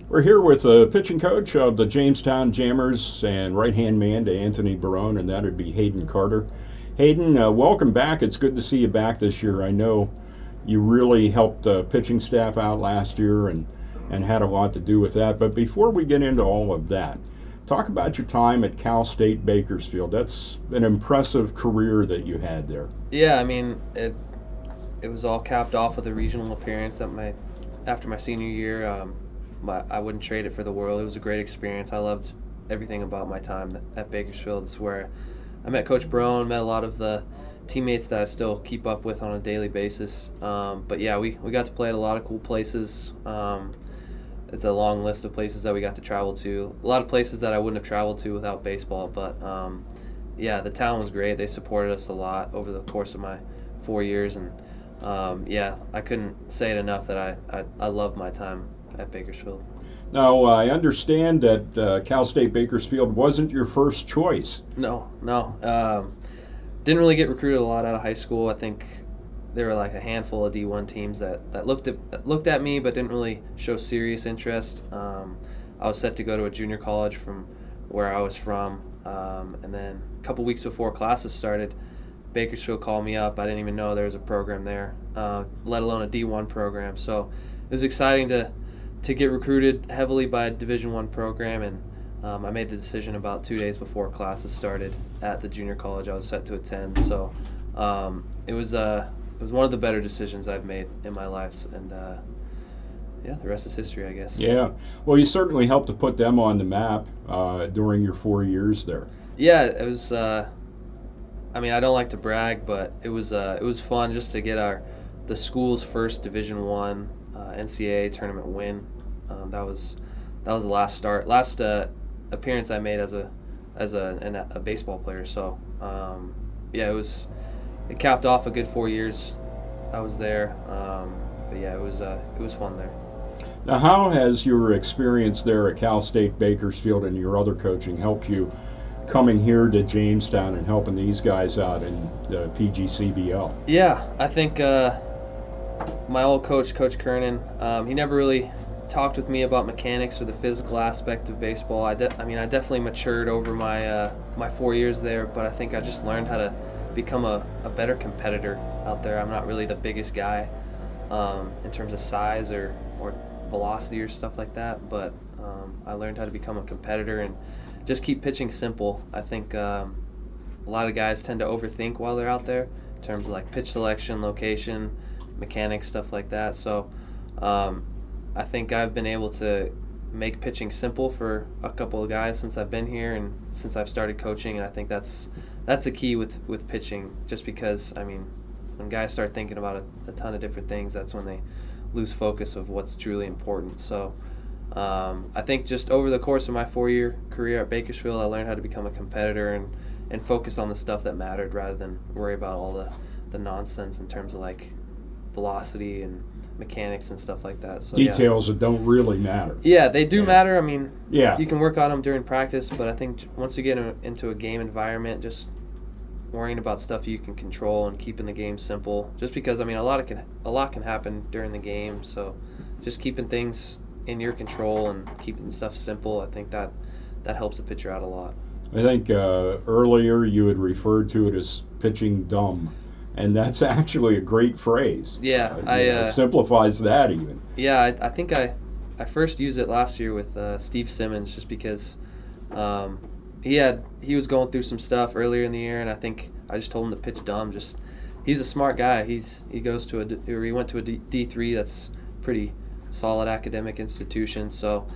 We're here with the pitching coach of the Jamestown Jammers and right-hand man to Anthony Barone, and that would be Hayden Carter. Hayden, welcome back. It's good to see you back this year. I know you really helped the pitching staff out last year and had a lot to do with that. But before we get into all of that, talk about your time at Cal State Bakersfield. That's an impressive career that you had there. Yeah, I mean, it was all capped off with a regional appearance after my senior year. I wouldn't trade it for the world. It was a great experience. I loved everything about my time at Bakersfield. It's where I met Coach Brown, met a lot of the teammates that I still keep up with on a daily basis. But yeah, we got to play at a lot of cool places. It's a long list of places that we got to travel to. A lot of places that I wouldn't have traveled to without baseball. But yeah, the town was great. They supported us a lot over the course of my 4 years. And yeah, I couldn't say it enough that I loved my time at Bakersfield. Now, I understand that Cal State Bakersfield wasn't your first choice. No. Didn't really get recruited a lot out of high school. I think there were like a handful of D1 teams that looked at me but didn't really show serious interest. I was set to go to a junior college from where I was from, and then a couple weeks before classes started, Bakersfield called me up. I didn't even know there was a program there, let alone a D1 program. So it was exciting to get recruited heavily by a Division I program, and I made the decision about 2 days before classes started at the junior college I was set to attend. So it was one of the better decisions I've made in my life, and yeah, the rest is history, I guess. Yeah, well, you certainly helped to put them on the map during your 4 years there. Yeah, it was. I mean, I don't like to brag, but it was fun just to get the school's first Division I NCAA tournament win. That was the last appearance I made as a baseball player. So yeah, it capped off a good 4 years I was there. But yeah, it was fun there. Now, how has your experience there at Cal State Bakersfield and your other coaching helped you coming here to Jamestown and helping these guys out in the PGCBL? Yeah, I think my old coach, Coach Kernan, he never really talked with me about mechanics or the physical aspect of baseball. I definitely matured over my 4 years there, but I think I just learned how to become a better competitor out there. I'm not really the biggest guy in terms of size or velocity or stuff like that, but I learned how to become a competitor and just keep pitching simple. I think a lot of guys tend to overthink while they're out there in terms of like pitch selection, location, mechanics, stuff like that. So I think I've been able to make pitching simple for a couple of guys since I've been here and since I've started coaching, and I think that's a key with pitching, just because, I mean, when guys start thinking about a ton of different things, that's when they lose focus of what's truly important. So I think just over the course of my 4-year career at Bakersfield, I learned how to become a competitor and focus on the stuff that mattered rather than worry about all the nonsense in terms of like velocity and mechanics and stuff like that. So details that don't really matter. Yeah, they do matter. I mean, yeah, you can work on them during practice, but I think once you get into a game environment, just worrying about stuff you can control and keeping the game simple. Just because, I mean, a lot can happen during the game, so just keeping things in your control and keeping stuff simple, I think that helps a pitcher out a lot. I think earlier you had referred to it as pitching dumb, and that's actually a great phrase. Yeah, it simplifies that even. Yeah, I think I first used it last year with Steve Simmons, just because he was going through some stuff earlier in the year, and I think I just told him to pitch dumb. Just, he's a smart guy. He went to a D3 that's pretty solid academic institution. So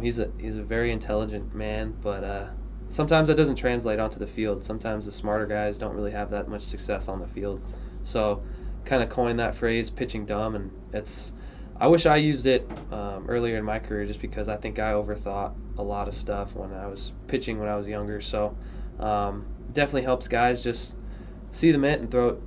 he's a very intelligent man, but sometimes that doesn't translate onto the field. Sometimes the smarter guys don't really have that much success on the field. So kind of coined that phrase, pitching dumb, and I wish I used it earlier in my career, just because I think I overthought a lot of stuff when I was pitching when I was younger. So definitely helps guys just see the mitt and throw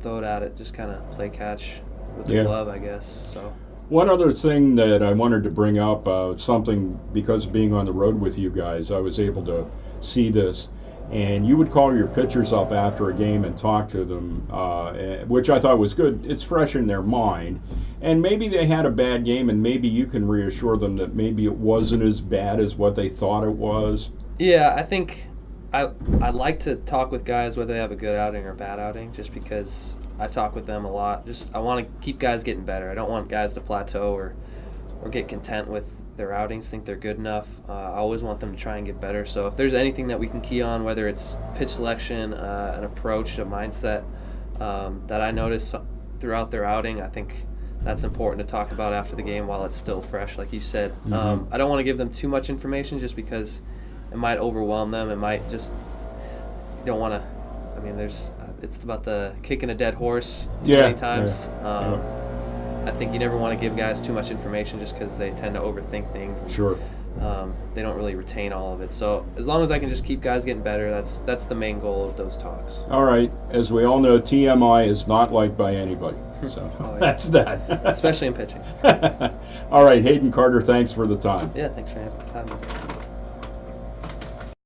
it at it, just kind of play catch with the glove, I guess. So. One other thing that I wanted to bring up, something because of being on the road with you guys, I was able to see this, and you would call your pitchers up after a game and talk to them, which I thought was good. It's fresh in their mind, and maybe they had a bad game, and maybe you can reassure them that maybe it wasn't as bad as what they thought it was. Yeah, I think I like to talk with guys whether they have a good outing or a bad outing, just because I talk with them a lot. I want to keep guys getting better. I don't want guys to plateau or get content with their outings, think they're good enough. I always want them to try and get better. So if there's anything that we can key on, whether it's pitch selection, an approach, a mindset, that I notice throughout their outing, I think that's important to talk about after the game while it's still fresh, like you said. I don't want to give them too much information just because it might overwhelm them. It might just, you don't want to, I mean, it's about the kicking a dead horse many times. I think you never want to give guys too much information just because they tend to overthink things. And, Sure. They don't really retain all of it. So as long as I can just keep guys getting better, that's the main goal of those talks. All right. As we all know, TMI is not liked by anybody. So that's that. Especially in pitching. All right, Hayden Carter, thanks for the time. Yeah, thanks for having me.